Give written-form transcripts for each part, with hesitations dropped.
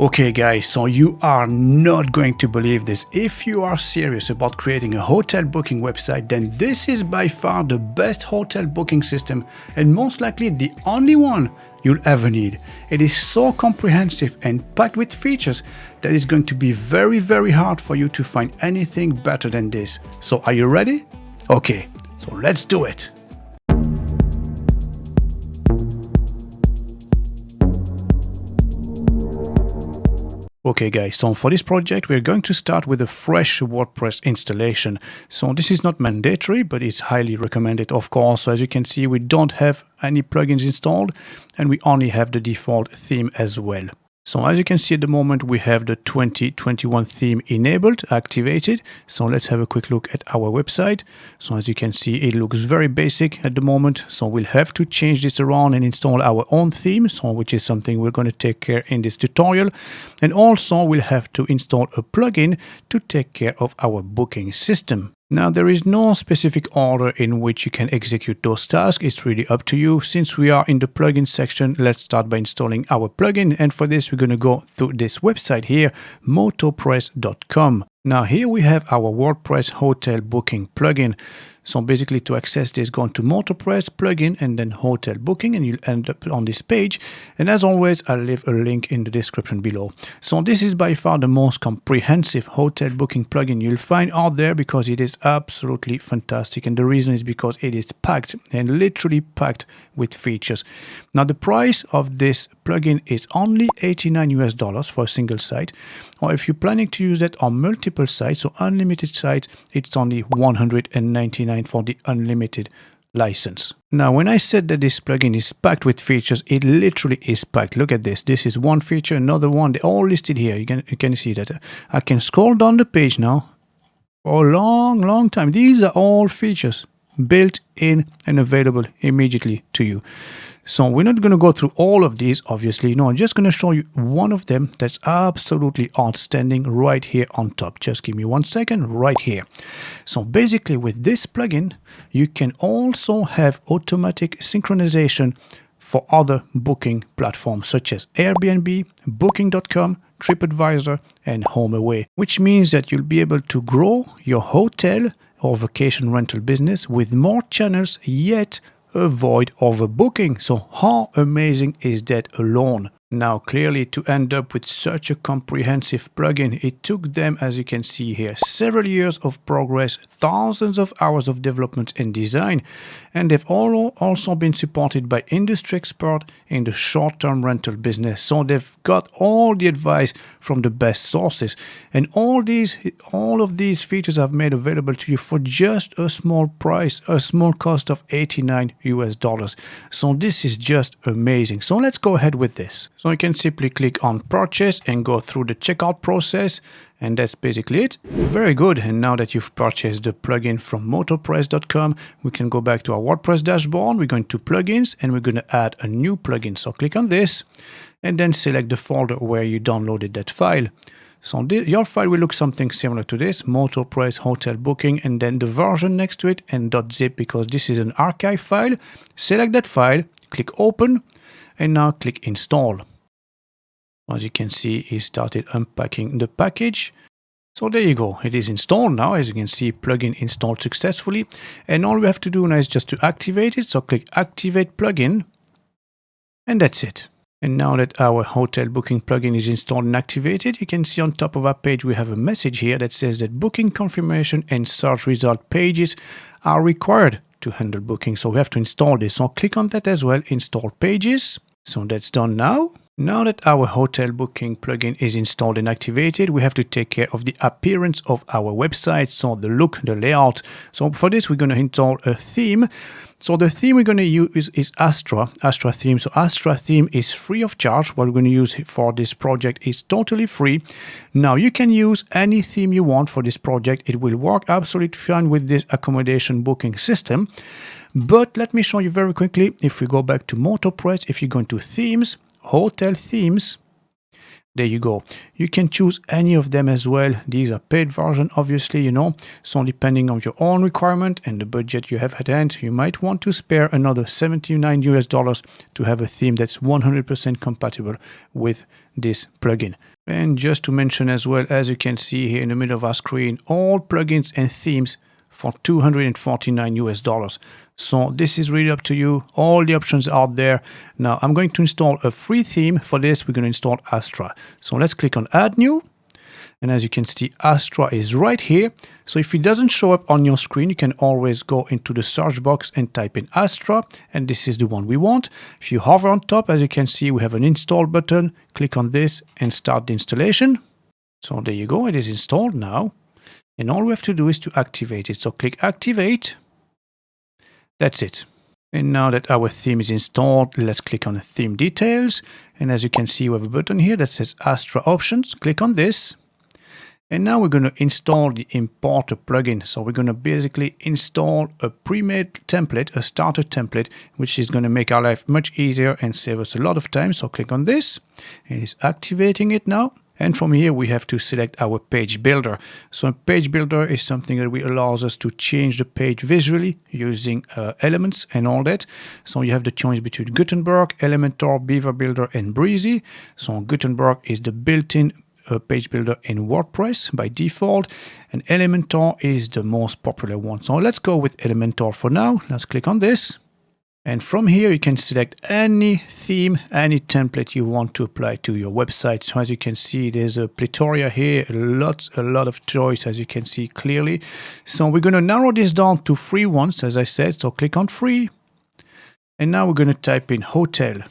Okay guys, so you are not going to believe this. If you are serious about creating a hotel booking website, then this is by far the best hotel booking system and most likely the only one you'll ever need. It is so comprehensive and packed with features that it's going to be very hard for you to find anything better than this. So are you ready? Okay, so let's do it. Okay guys, so for this project we're going to start with a fresh WordPress installation. So this is not mandatory, but it's highly recommended of course. So as you can see, we don't have any plugins installed and we only have the default theme as well. So as you can see at the moment, we have the 2021 theme enabled, activated. So let's have a quick look at our website. So as you can see, it looks very basic at the moment. So we'll have to change this around and install our own theme, so which is something we're going to take care in this tutorial. And also we'll have to install a plugin to take care of our booking system. Now, there is no specific order in which you can execute those tasks. It's really up to you. Since we are in the plugin section, let's start by installing our plugin. And for this, we're going to go through this website here, MotoPress.com. Now, here we have our WordPress Hotel Booking plugin. So basically, to access this, go to MotoPress plugin and then Hotel Booking, and you'll end up on this page. And as always, I'll leave a link in the description below. So this is by far the most comprehensive hotel booking plugin you'll find out there because it is absolutely fantastic. And the reason is because it is packed and literally packed with features. Now, the price of this plugin is only $89 for a single site. Or if you're planning to use that on multiple sites, so unlimited sites, it's only $199 for the unlimited license. Now, when I said that this plugin is packed with features, it literally is packed. Look at this. This is one feature, another one. They're all listed here. You can see that. I can scroll down the page now for a long time. These are all features built in and available immediately to you. So we're not going to go through all of these, obviously. No, I'm just going to show you one of them that's absolutely outstanding right here on top. Just give me 1 second right here. So basically with this plugin, you can also have automatic synchronization for other booking platforms such as Airbnb, Booking.com, TripAdvisor, and HomeAway, which means that you'll be able to grow your hotel or vacation rental business with more channels, yet avoid overbooking. So how amazing is that alone? Now, clearly, to end up with such a comprehensive plugin, it took them, as you can see here, several years of progress, thousands of hours of development and design, and they've also been supported by industry experts in the short-term rental business. So they've got all the advice from the best sources, and all of these features I've made available to you for just a small price, a small cost of $89. So this is just amazing. So let's go ahead with this. So you can simply click on purchase and go through the checkout process, and that's basically it. Very good. And now that you've purchased the plugin from MotoPress.com, we can go back to our WordPress dashboard. We're going to plugins and we're going to add a new plugin. So click on this and then select the folder where you downloaded that file. So your file will look something similar to this, MotoPress Hotel Booking, and then the version next to it and .zip because this is an archive file. Select that file, click open, and now click install. As you can see, it started unpacking the package. So there you go. It is installed now. As you can see, plugin installed successfully. And all we have to do now is just to activate it. So click activate plugin. And that's it. And now that our hotel booking plugin is installed and activated, you can see on top of our page, we have a message here that says that booking confirmation and search result pages are required to handle booking. So we have to install this. So click on that as well, install pages. So that's done now. Now that our hotel booking plugin is installed and activated, we have to take care of the appearance of our website. So the look, the layout. So for this, we're going to install a theme. So the theme we're going to use is Astra theme. So Astra theme is free of charge. What we're going to use for this project is totally free. Now you can use any theme you want for this project. It will work absolutely fine with this accommodation booking system. But let me show you very quickly. If we go back to MotoPress, if you go into themes, hotel themes, There you go. You can choose any of them as well. These are paid version, obviously, So depending on your own requirement and the budget you have at hand, you might want to spare another $79 to have a theme that's 100% compatible with this plugin. And just to mention as well, as you can see here in the middle of our screen, all plugins and themes for $249. So this is really up to you. All the options out there. Now I'm going to install a free theme. For this, we're going to install Astra. So let's click on Add New. And as you can see, Astra is right here. So if it doesn't show up on your screen, you can always go into the search box and type in Astra. And this is the one we want. If you hover on top, as you can see, we have an install button. Click on this and start the installation. So there you go. It is installed now. And all we have to do is to activate it. So click Activate. That's it. And now that our theme is installed, let's click on the theme details. And as you can see, we have a button here that says Astra Options. Click on this. And now we're going to install the importer plugin. So we're going to basically install a pre-made template, a starter template, which is going to make our life much easier and save us a lot of time. So click on this. And it's activating it now. And from here, we have to select our page builder. So a page builder is something that allows us to change the page visually using elements and all that. So you have the choice between Gutenberg, Elementor, Beaver Builder, and Breezy. So Gutenberg is the built-in page builder in WordPress by default, and Elementor is the most popular one. So let's go with Elementor for now. Let's click on this. And from here, you can select any theme, any template you want to apply to your website. So as you can see, there's a plethora here, a lot of choice, as you can see clearly. So we're going to narrow this down to free ones, as I said. So click on free. And now we're going to type in hotel.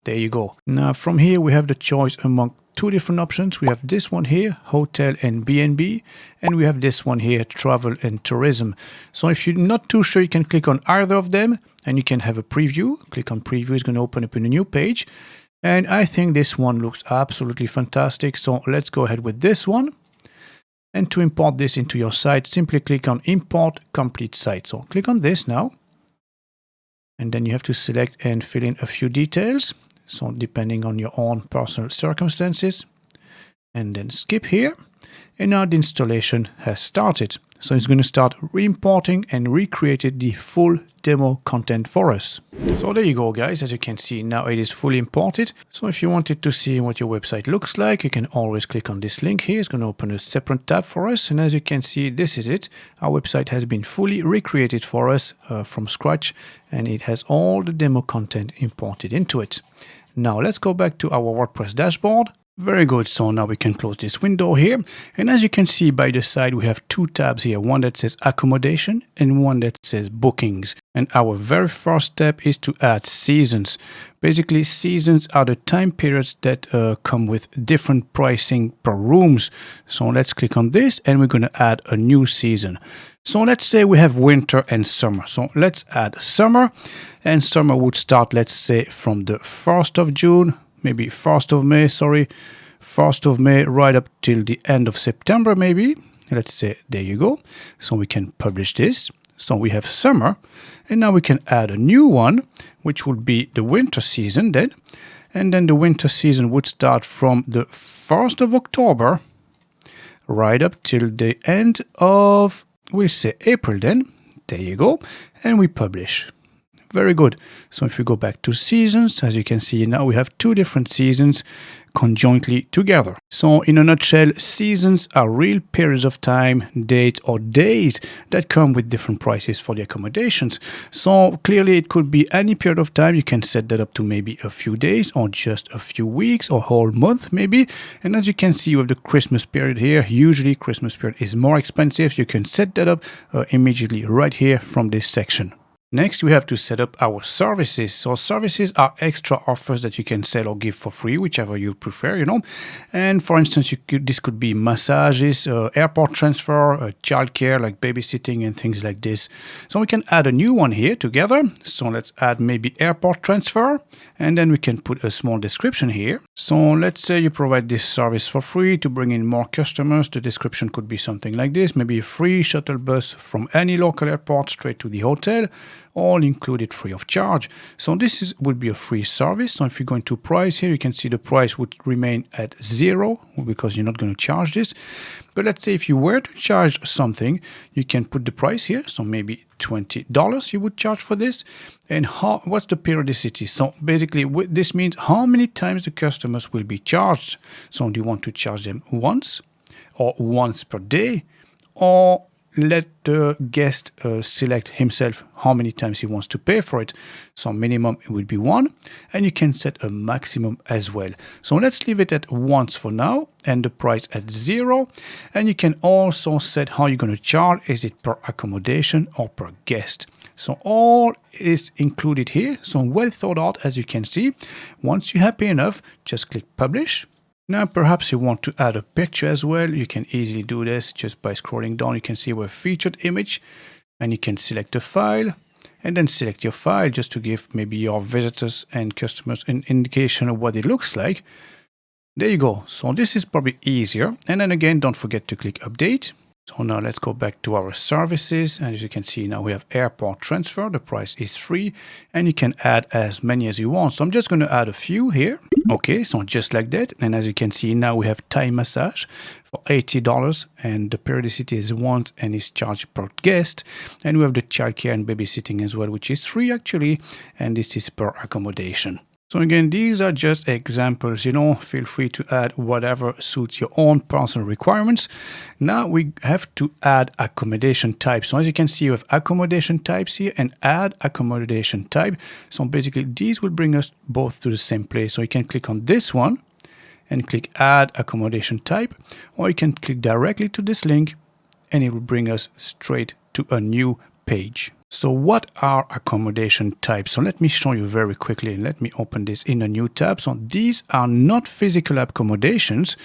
There you go. Now from here, we have the choice among two different options. We have this one here, hotel and B&B, and we have this one here, travel and tourism. So if you're not too sure, you can click on either of them and you can have a preview. Click on preview, it's going to open up in a new page. And I think this one looks absolutely fantastic. So let's go ahead with this one. And to import this into your site, simply click on import complete site. So click on this now. And then you have to select and fill in a few details. So depending on your own personal circumstances, and then skip here. And now the installation has started. So it's going to start re-importing and recreating the full demo content for us. So there you go, guys. As you can see, now it is fully imported. So if you wanted to see what your website looks like, you can always click on this link here. It's going to open a separate tab for us. And as you can see, this is it. Our website has been fully recreated for us from scratch, and it has all the demo content imported into it. Now let's go back to our WordPress dashboard. Very good. So now we can close this window here. And as you can see by the side, we have two tabs here. One that says accommodation and one that says bookings. And our very first step is to add seasons. Basically, seasons are the time periods that come with different pricing per rooms. So let's click on this and we're going to add a new season. So let's say we have winter and summer. So let's add summer, and summer would start, let's say, from the 1st of June, maybe 1st of May, 1st of May, right up till the end of September, maybe. Let's say, there you go. So we can publish this. So we have summer, and now we can add a new one, which would be the winter season then. And then the winter season would start from the 1st of October, right up till the end of, we'll say April then. There you go. And we publish. Very good. So if we go back to seasons, as you can see now, we have two different seasons conjointly together. So in a nutshell, seasons are real periods of time, dates or days that come with different prices for the accommodations. So clearly it could be any period of time. You can set that up to maybe a few days or just a few weeks or whole month maybe. And as you can see with the Christmas period here, usually Christmas period is more expensive. You can set that up immediately right here from this section. Next, we have to set up our services. So services are extra offers that you can sell or give for free, whichever you prefer, And for instance, this could be massages, airport transfer, childcare like babysitting and things like this. So we can add a new one here together. So let's add maybe airport transfer, and then we can put a small description here. So let's say you provide this service for free to bring in more customers. The description could be something like this, maybe a free shuttle bus from any local airport straight to the hotel. all included free of charge. So this would be a free service. So if you go into price here, you can see the price would remain at 0 because you're not going to charge this. But let's say if you were to charge something, you can put the price here. So maybe $20 you would charge for this. And what's the periodicity? So basically this means how many times the customers will be charged. So do you want to charge them once, or once per day, or let the guest select himself how many times he wants to pay for it. So minimum it will be 1, and you can set a maximum as well. So let's leave it at once for now, and the price at 0. And you can also set how you're going to charge. Is it per accommodation or per guest? So all is included here. So well thought out, as you can see. Once you're happy enough, just click publish. Now, perhaps you want to add a picture as well. You can easily do this just by scrolling down. You can see our featured image, and you can select a file and then select your file just to give maybe your visitors and customers an indication of what it looks like. There you go. So this is probably easier. And then again, don't forget to click update. So now let's go back to our services. And as you can see, now we have airport transfer. The price is free, and you can add as many as you want. So I'm just going to add a few here. Okay, so just like that. And as you can see, now we have Thai massage for $80, and the periodicity is once and is charged per guest. And we have the childcare and babysitting as well, which is free actually, and this is per accommodation. So again, these are just examples, feel free to add whatever suits your own personal requirements. Now we have to add accommodation types. So as you can see, we have accommodation types here and add accommodation type. So basically these will bring us both to the same place. So you can click on this one and click add accommodation type, or you can click directly to this link and it will bring us straight to a new page. So what are accommodation types? So let me show you very quickly, and let me open this in a new tab. So these are not physical accommodations,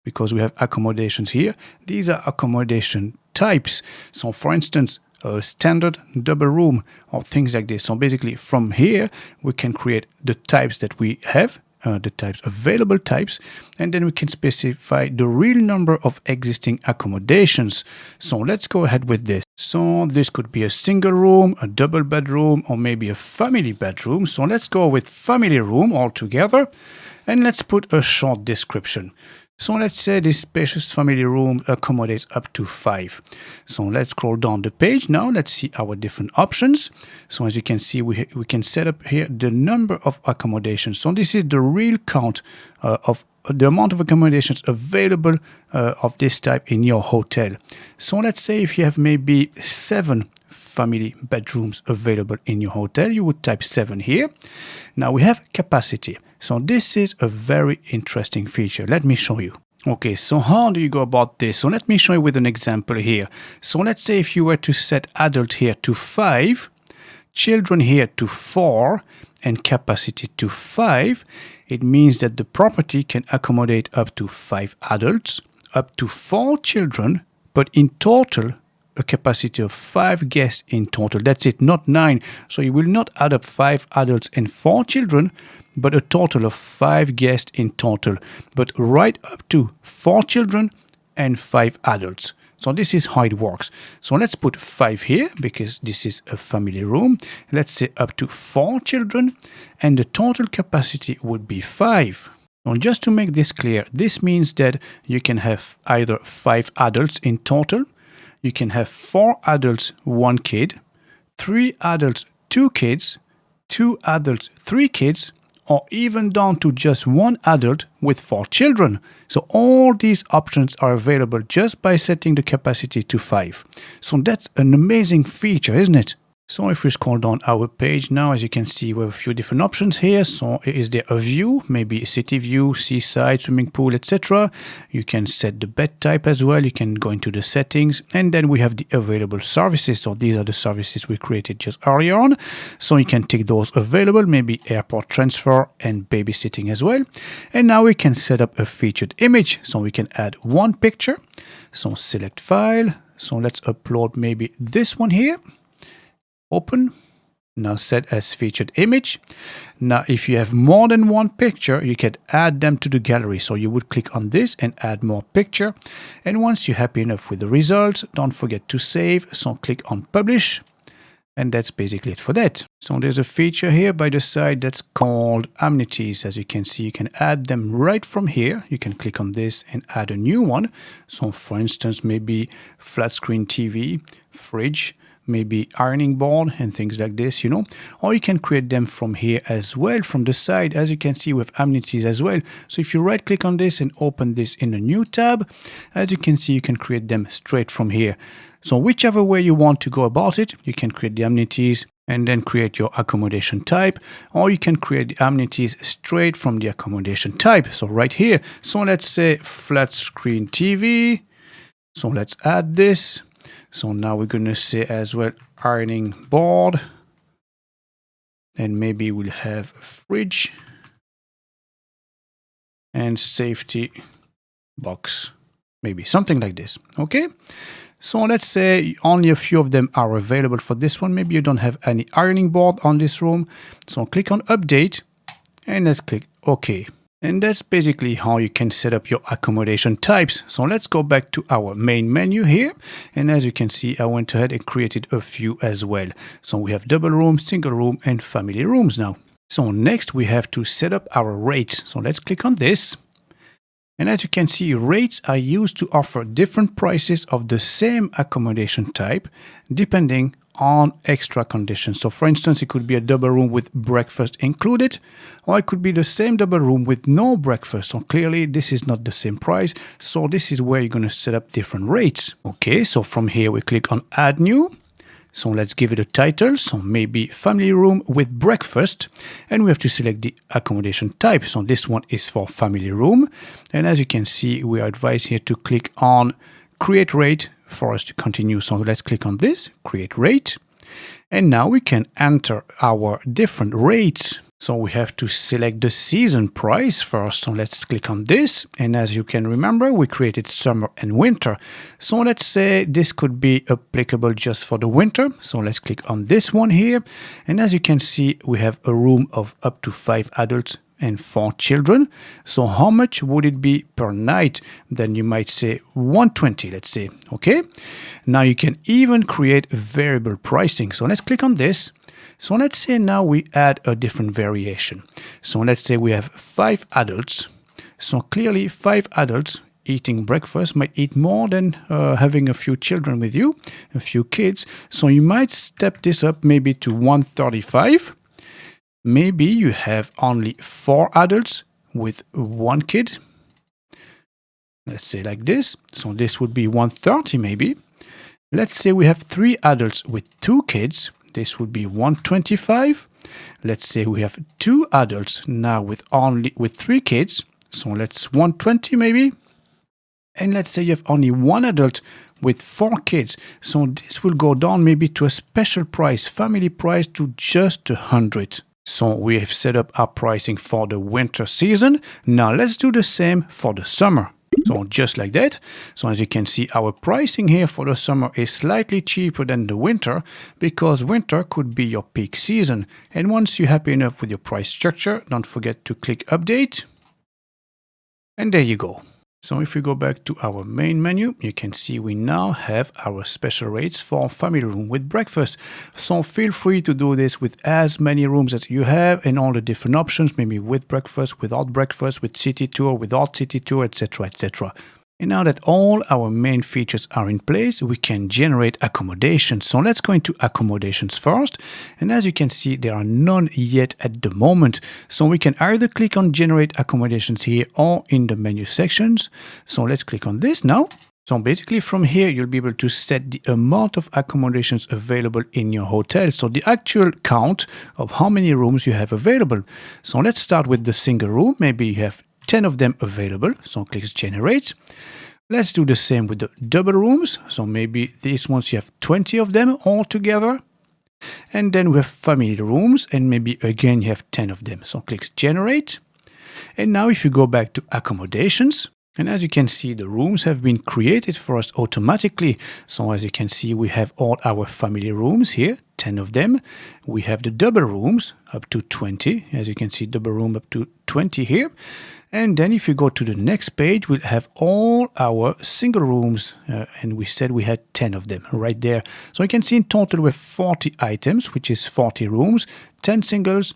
because we have accommodations here. These are accommodation types. So for instance, a standard double room or things like this. So basically from here, we can create the types that we have, the types, available types, and then we can specify the real number of existing accommodations. So let's go ahead with this. So this could be a single room, a double bedroom, or maybe a family bedroom. So let's go with family room altogether, and let's put a short description. So let's say this spacious family room accommodates up to 5. So let's scroll down the page now. Let's see our different options. So as you can see, we can set up here the number of accommodations. So this is the real count of the amount of accommodations available of this type in your hotel. So let's say if you have maybe 7 family bedrooms available in your hotel, you would type 7 here. Now we have capacity. So this is a very interesting feature. Let me show you. Okay, so how do you go about this? So let me show you with an example here. So let's say if you were to set adult here to 5, children here to 4, and capacity to 5, it means that the property can accommodate up to 5 adults, up to 4 children, but in total, a capacity of 5 guests in total. That's it, not 9. So you will not add up 5 adults and 4 children, but a total of 5 guests in total, but right up to 4 children and 5 adults. So this is how it works. So let's put 5 here because this is a family room. Let's say up to 4 children, and the total capacity would be 5. Now, just to make this clear, this means that you can have either 5 adults in total, you can have 4 adults, 1 kid, 3 adults, 2 kids, 2 adults, 3 kids, or even down to just 1 adult with 4 children. So all these options are available just by setting the capacity to 5. So that's an amazing feature, isn't it? So if we scroll down our page now, as you can see, we have a few different options here. So is there a view, maybe a city view, seaside, swimming pool, etc. You can set the bed type as well. You can go into the settings, and then we have the available services. So these are the services we created just earlier on. So you can take those available, maybe airport transfer and babysitting as well. And now we can set up a featured image. So we can add 1 picture. So select file. So let's upload maybe this one here. Open. Now set as featured image. Now if you have more than 1 picture, you can add them to the gallery. So you would click on this and add more picture. And once you're happy enough with the results, don't forget to save. So click on publish. And that's basically it for that. So there's a feature here by the side that's called amenities. As you can see, you can add them right from here. You can click on this and add a new one. So for instance, maybe flat screen TV, fridge, maybe ironing board and things like this, or you can create them from here as well, from the side. As you can see, we have amenities as well. So if you right click on this and open this in a new tab, as you can see, you can create them straight from here. So whichever way you want to go about it, you can create the amenities and then create your accommodation type, or you can create the amenities straight from the accommodation type. So right here, so let's say flat screen TV. So let's add this. So now we're going to say as well ironing board, and maybe we'll have a fridge and safety box, maybe something like this. Okay. So let's say only a few of them are available for this one. Maybe you don't have any ironing board on this room. So click on update and let's click OK. And that's basically how you can set up your accommodation types. So let's go back to our main menu here. And as you can see, I went ahead and created a few as well. So we have double room, single room, and family rooms now. So next we have to set up our rates. So let's click on this. And as you can see, rates are used to offer different prices of the same accommodation type, depending on extra conditions. So for instance, it could be a double room with breakfast included, or it could be the same double room with no breakfast. So clearly this is not the same price. So this is where you're going to set up different rates. Okay, so from here we click on add new. So let's give it a title. So maybe family room with breakfast, and we have to select the accommodation type. So this one is for family room. And as you can see, we are advised here to click on create rate for us to continue. So let's click on this, create rate. And now we can enter our different rates. So we have to select the season price first. So let's click on this. And as you can remember, we created summer and winter. So let's say this could be applicable just for the winter. So let's click on this one here. And as you can see, we have a room of up to 5 adults and 4 children. So how much would it be per night? Then you might say 120, let's say. Okay. Now you can even create variable pricing. So let's click on this. So let's say now we add a different variation. So let's say we have 5 adults. So clearly 5 adults eating breakfast might eat more than having a few children with you, a few kids. So you might step this up maybe to 135. Maybe you have only 4 adults with 1 kid. Let's say like this. So this would be 130 maybe. Let's say we have 3 adults with 2 kids. This would be 125. Let's say we have 2 adults now with 3 kids. So let's 120 maybe. And let's say you have only 1 adult with 4 kids. So this will go down maybe to a special price, family price, to just 100. So we have set up our pricing for the winter season. Now let's do the same for the summer. So just like that. So as you can see, our pricing here for the summer is slightly cheaper than the winter, because winter could be your peak season. And once you're happy enough with your price structure, don't forget to click update. And there you go. So if we go back to our main menu, you can see we now have our special rates for family room with breakfast. So feel free to do this with as many rooms as you have and all the different options, maybe with breakfast, without breakfast, with city tour, without city tour, etc., etc. And now that all our main features are in place, we can generate accommodations. So let's go into accommodations first. And as you can see, there are none yet at the moment. So we can either click on generate accommodations here or in the menu sections. So let's click on this now. So basically from here, you'll be able to set the amount of accommodations available in your hotel. So the actual count of how many rooms you have available. So let's start with the single room. Maybe you have 10 of them available. So click generate. Let's do the same with the double rooms. So maybe these ones you have 20 of them all together. And then we have family rooms, and maybe again you have 10 of them. So click generate. And now if you go back to accommodations, and as you can see, the rooms have been created for us automatically. So as you can see, we have all our family rooms here, 10 of them. We have the double rooms up to 20. As you can see, double room up to 20 here. And then if you go to the next page, we'll have all our single rooms. And we said we had 10 of them right there. So you can see in total we have 40 items, which is 40 rooms, 10 singles,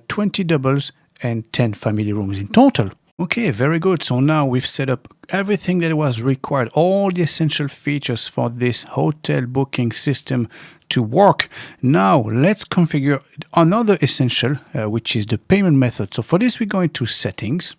20 doubles, and 10 family rooms in total. Okay, very good. So now we've set up everything that was required, all the essential features for this hotel booking system to work. Now let's configure another essential, which is the payment method. So for this, we go into settings,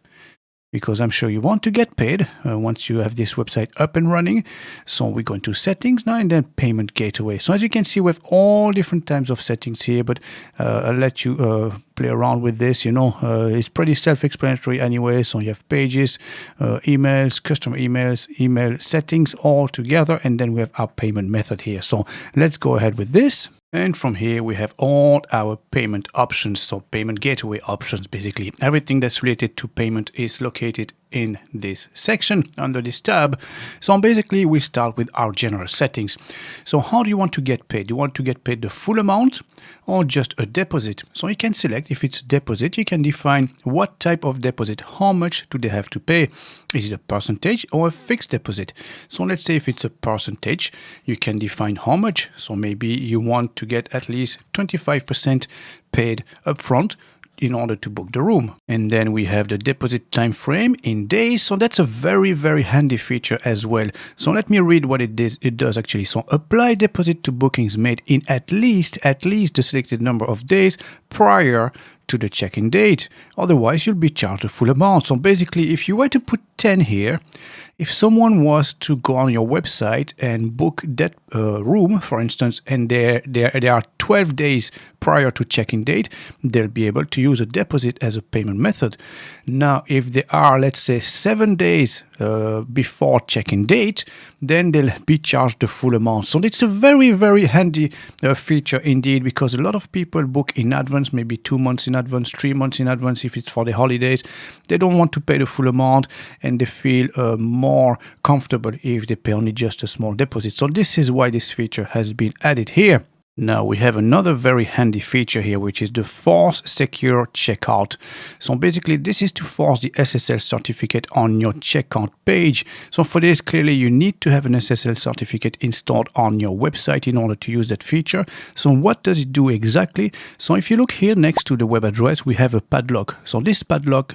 because I'm sure you want to get paid once you have this website up and running. So we go into settings now and then payment gateway. So as you can see, we have all different types of settings here, but I'll let you play around with this. It's pretty self-explanatory anyway. So you have pages, emails, customer emails, email settings all together, and then we have our payment method here. So let's go ahead with this. And from here, we have all our payment options, so payment gateway options, basically. Everything that's related to payment is located in this section under this tab. So basically, we start with our general settings. So how do you want to get paid? Do you want to get paid the full amount or just a deposit? So you can select if it's a deposit, you can define what type of deposit, how much do they have to pay? Is it a percentage or a fixed deposit? So let's say if it's a percentage, you can define how much. So maybe you want to get at least 25% paid upfront in order to book the room. And then we have the deposit time frame in days. So that's a very, very handy feature as well. So let me read what it does actually. So apply deposit to bookings made in at least the selected number of days prior to the check-in date. Otherwise, you'll be charged the full amount. So basically, if you were to put 10 here, if someone was to go on your website and book that room, for instance, and there are 12 days prior to check-in date, they'll be able to use a deposit as a payment method. Now, if there are, let's say, 7 days before check-in date, then they'll be charged the full amount. So it's a very, very handy feature indeed, because a lot of people book in advance, maybe 2 months in advance, 3 months in advance if it's for the holidays. They don't want to pay the full amount, and they feel more comfortable if they pay only just a small deposit. So this is why this feature has been added here. Now we have another very handy feature here, which is the Force Secure Checkout. So basically this is to force the SSL certificate on your checkout page. So for this, clearly you need to have an SSL certificate installed on your website in order to use that feature. So what does it do exactly? So if you look here next to the web address, we have a padlock. So this padlock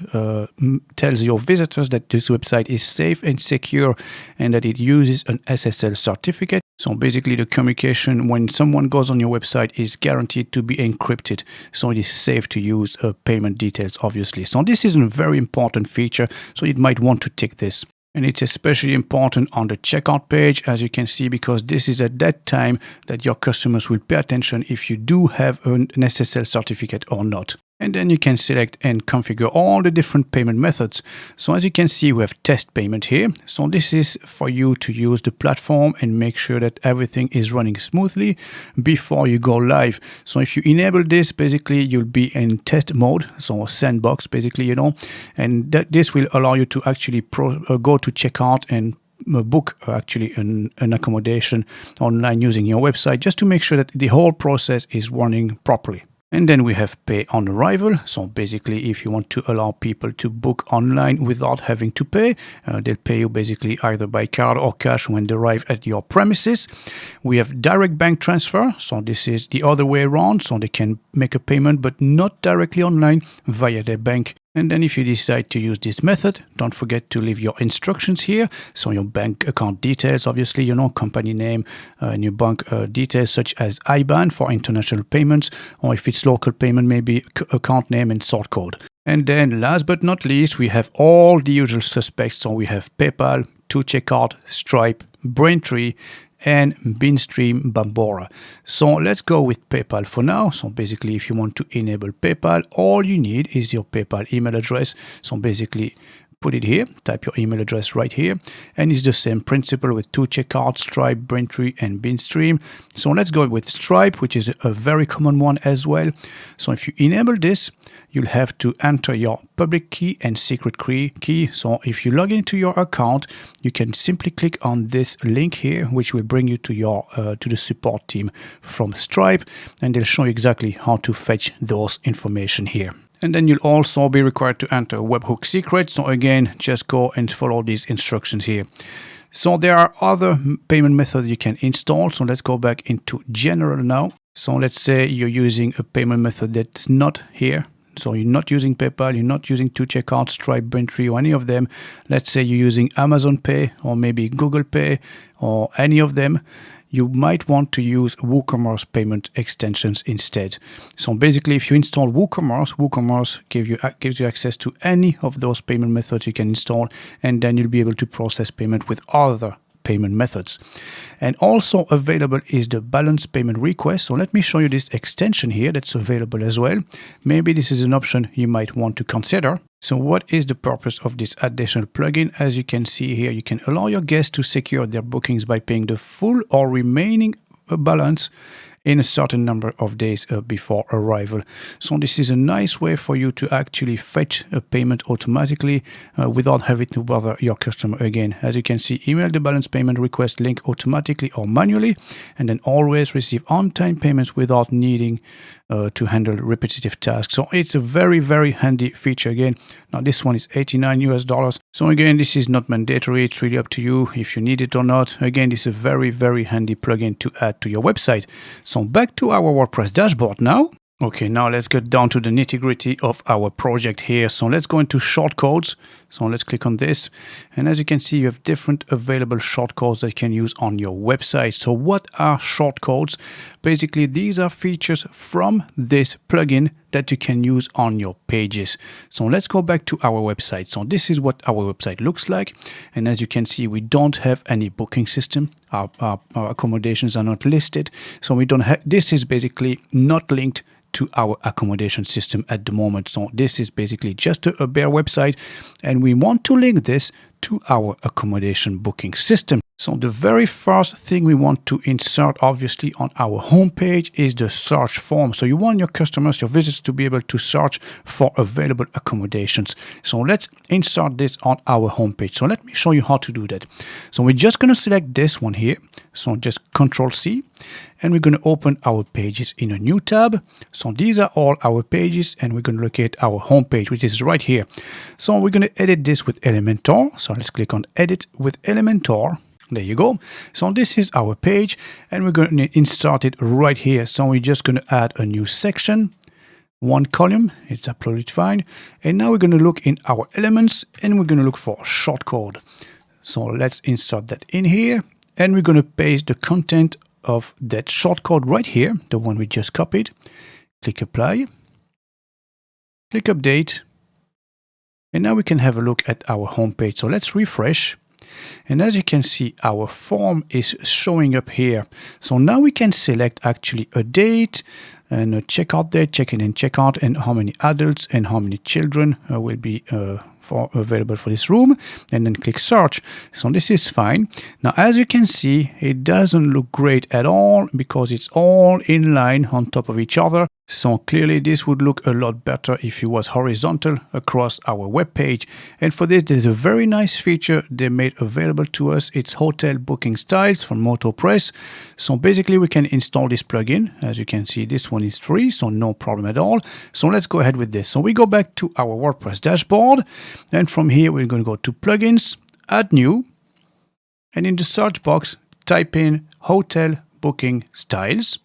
tells your visitors that this website is safe and secure and that it uses an SSL certificate. So basically the communication when someone goes on your website is guaranteed to be encrypted. So it is safe to use payment details, obviously. So this is a very important feature. So you might want to tick this. And it's especially important on the checkout page, as you can see, because this is at that time that your customers will pay attention if you do have an SSL certificate or not. And then you can select and configure all the different payment methods. So as you can see, we have test payment here. So this is for you to use the platform and make sure that everything is running smoothly before you go live. So if you enable this, basically you'll be in test mode, so sandbox basically, and this will allow you to actually go to checkout and book actually an accommodation online using your website, just to make sure that the whole process is running properly. And then we have pay on arrival. So basically, if you want to allow people to book online without having to pay, they'll pay you basically either by card or cash when they arrive at your premises. We have direct bank transfer. So this is the other way around. So they can make a payment, but not directly online via their bank. And then if you decide to use this method, don't forget to leave your instructions here. So your bank account details, obviously, company name, and your bank details such as IBAN for international payments, or if it's local payment, maybe account name and sort code. And then last but not least, we have all the usual suspects. So we have PayPal, 2Checkout, Stripe, Braintree, and Binstream Bambora. So let's go with PayPal for now. So basically, if you want to enable PayPal, all you need is your PayPal email address. So basically, put it here, type your email address right here, and it's the same principle with 2Checkout, Stripe, Braintree, and Binstream. So let's go with Stripe, which is a very common one as well. So if you enable this, you'll have to enter your public key and secret key. So if you log into your account, you can simply click on this link here, which will bring you to your to the support team from Stripe, and they'll show you exactly how to fetch those information here. And then you'll also be required to enter a webhook secret. So again, just go and follow these instructions here. So there are other payment methods you can install. So let's go back into general now. So let's say you're using a payment method that's not here. So you're not using PayPal, you're not using 2Checkout, Stripe, Braintree, or any of them. Let's say you're using Amazon Pay or maybe Google Pay or any of them. You might want to use WooCommerce payment extensions instead. So basically, if you install WooCommerce gives you access to any of those payment methods you can install, and then you'll be able to process payment with other payment methods. And also available is the balance payment request. So let me show you this extension here that's available as well. Maybe this is an option you might want to consider. So what is the purpose of this additional plugin? As you can see here, you can allow your guests to secure their bookings by paying the full or remaining balance in a certain number of days before arrival. So this is a nice way for you to actually fetch a payment automatically without having to bother your customer again. As you can see, email the balance payment request link automatically or manually, and then always receive on-time payments without needing to handle repetitive tasks. So it's a very, very handy feature again. Now this one is $89. So again, this is not mandatory. It's really up to you if you need it or not. Again, this is a very, very handy plugin to add to your website. So back to our WordPress dashboard now. Okay, now let's get down to the nitty-gritty of our project here. So let's go into shortcodes. So let's click on this. And as you can see, you have different available shortcodes that you can use on your website. So what are shortcodes? Basically, these are features from this plugin that you can use on your pages. So let's go back to our website. So this is what our website looks like. And as you can see, we don't have any booking system. Our accommodations are not listed. So we don't have, this is basically not linked to our accommodation system at the moment. So this is basically just a bare website, and we want to link this to our accommodation booking system. So the very first thing we want to insert obviously on our homepage is the search form. So you want your customers, your visitors to be able to search for available accommodations. So let's insert this on our homepage. So let me show you how to do that. So we're just going to select this one here. So just Control C, and we're going to open our pages in a new tab. So these are all our pages, and we're going to locate our homepage, which is right here. So we're going to edit this with Elementor. So let's click on Edit with Elementor. There you go. So this is our page, and we're going to insert it right here. So we're just going to add a new section, one column. It's uploaded fine. And now we're going to look in our elements, and we're going to look for shortcode. So let's insert that in here, and we're going to paste the content of that shortcode right here, the one we just copied. Click Apply. Click Update. And now we can have a look at our homepage. So let's refresh. And as you can see, our form is showing up here. So now we can select actually a date and a checkout date, check-in and checkout, and how many adults and how many children will be available for this room, and then click search. So this is fine. Now, as you can see, it doesn't look great at all because it's all in line on top of each other. So clearly this would look a lot better if it was horizontal across our web page. And for this, there's a very nice feature they made available to us. It's hotel booking styles from MotoPress. So basically we can install this plugin. As you can see, this one is free, so no problem at all. So let's go ahead with this. So we go back to our WordPress dashboard, and from here we're going to go to plugins, add new, and in the search box type in hotel booking styles.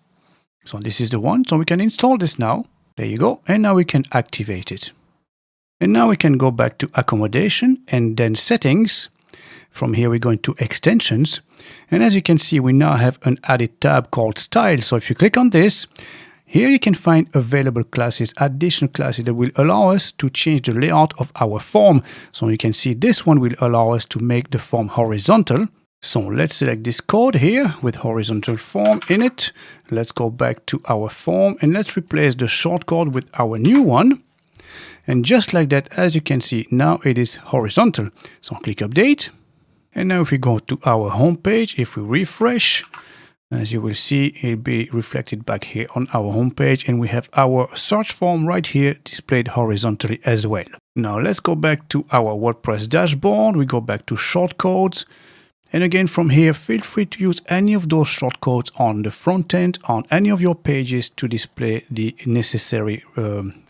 So this is the one. So we can install this now. There you go. And now we can activate it. And now we can go back to accommodation and then settings. From here, we're going to extensions. And as you can see, we now have an added tab called style. So if you click on this, here you can find available classes, additional classes that will allow us to change the layout of our form. So you can see this one will allow us to make the form horizontal. So let's select this code here with horizontal form in it. Let's go back to our form and let's replace the shortcode with our new one. And just like that, as you can see, now it is horizontal. So click Update. And now if we go to our home page, if we refresh, as you will see, it'll be reflected back here on our home page, and we have our search form right here displayed horizontally as well. Now let's go back to our WordPress dashboard. We go back to shortcodes. And again, from here, feel free to use any of those shortcodes on the front end, on any of your pages to display the necessary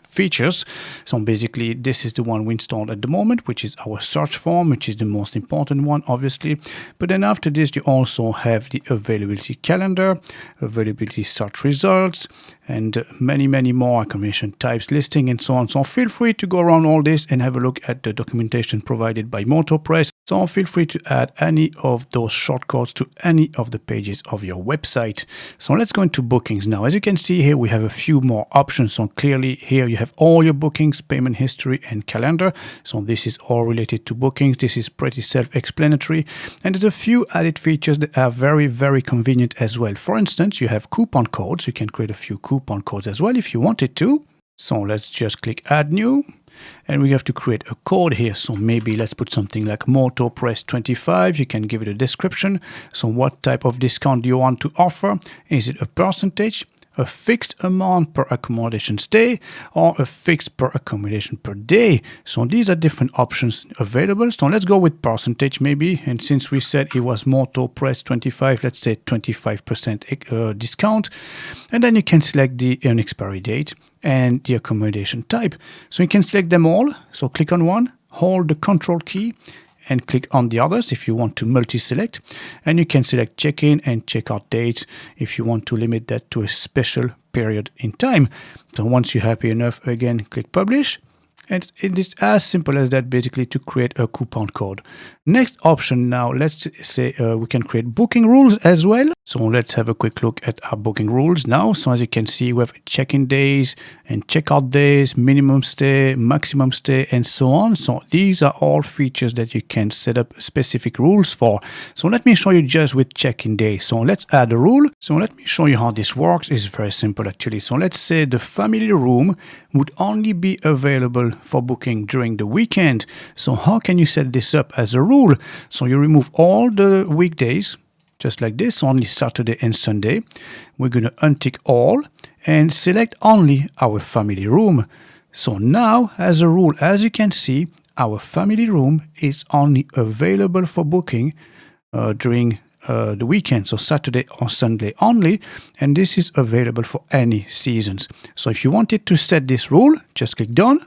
features. So basically, this is the one we installed at the moment, which is our search form, which is the most important one, obviously. But then after this, you also have the availability calendar, availability search results, and many more accommodation types, listing, and so on. So feel free to go around all this and have a look at the documentation provided by MotoPress. So feel free to add any of those shortcodes to any of the pages of your website. So let's go into bookings now. As you can see here, we have a few more options. So clearly here you have all your bookings, payment history, and calendar. So this is all related to bookings. This is pretty self-explanatory. And there's a few added features that are very convenient as well. For instance, you have coupon codes. You can create a few coupon codes as well if you wanted to. So let's just click add new. And we have to create a code here. So maybe let's put something like MotoPress 25. You can give it a description. So what type of discount do you want to offer? Is it a percentage, a fixed amount per accommodation stay, or a fixed per accommodation per day? So these are different options available. So let's go with percentage maybe. And since we said it was MotoPress 25, let's say 25% discount. And then you can select the expiry date and the accommodation type. So you can select them all. So click on one, hold the control key, and click on the others if you want to multi-select. And you can select check-in and check-out dates if you want to limit that to a special period in time. So once you're happy enough, again, click publish. And it is as simple as that, basically, to create a coupon code. Next option now, let's say we can create booking rules as well. So let's have a quick look at our booking rules now. So as you can see, we have check-in days and check-out days, minimum stay, maximum stay, and so on. So these are all features that you can set up specific rules for. So let me show you just with check-in days. So let's add a rule. So let me show you how this works. It's very simple actually. So let's say the family room would only be available for booking during the weekend. So how can you set this up as a rule? So you remove all the weekdays, just like this, only Saturday and Sunday. We're going to untick all and select only our family room. So now, as a rule, as you can see, our family room is only available for booking during the weekend, so Saturday or Sunday only, and this is available for any seasons. So if you wanted to set this rule, just click done,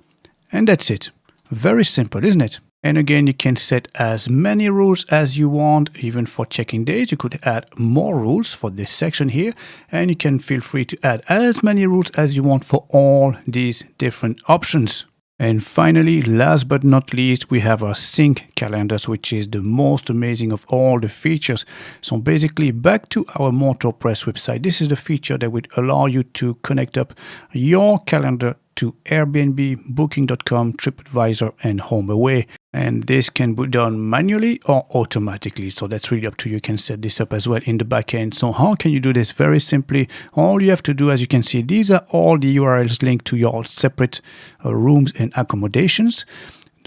and that's it. Very simple, isn't it? And again, you can set as many rules as you want, even for check-in days. You could add more rules for this section here, and you can feel free to add as many rules as you want for all these different options. And finally, last but not least, we have our sync calendars, which is the most amazing of all the features. So basically, back to our MotoPress website, this is the feature that would allow you to connect up your calendar to Airbnb, Booking.com, TripAdvisor, and HomeAway. And this can be done manually or automatically. So that's really up to you. You can set this up as well in the backend. So how can you do this? Very simply, all you have to do, as you can see, these are all the URLs linked to your separate rooms and accommodations,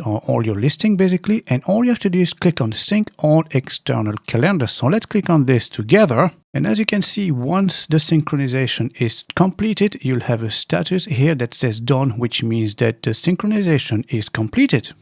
all your listing basically. And all you have to do is click on sync all external calendars. So let's click on this together. And as you can see, once the synchronization is completed, you'll have a status here that says done, which means that the synchronization is completed.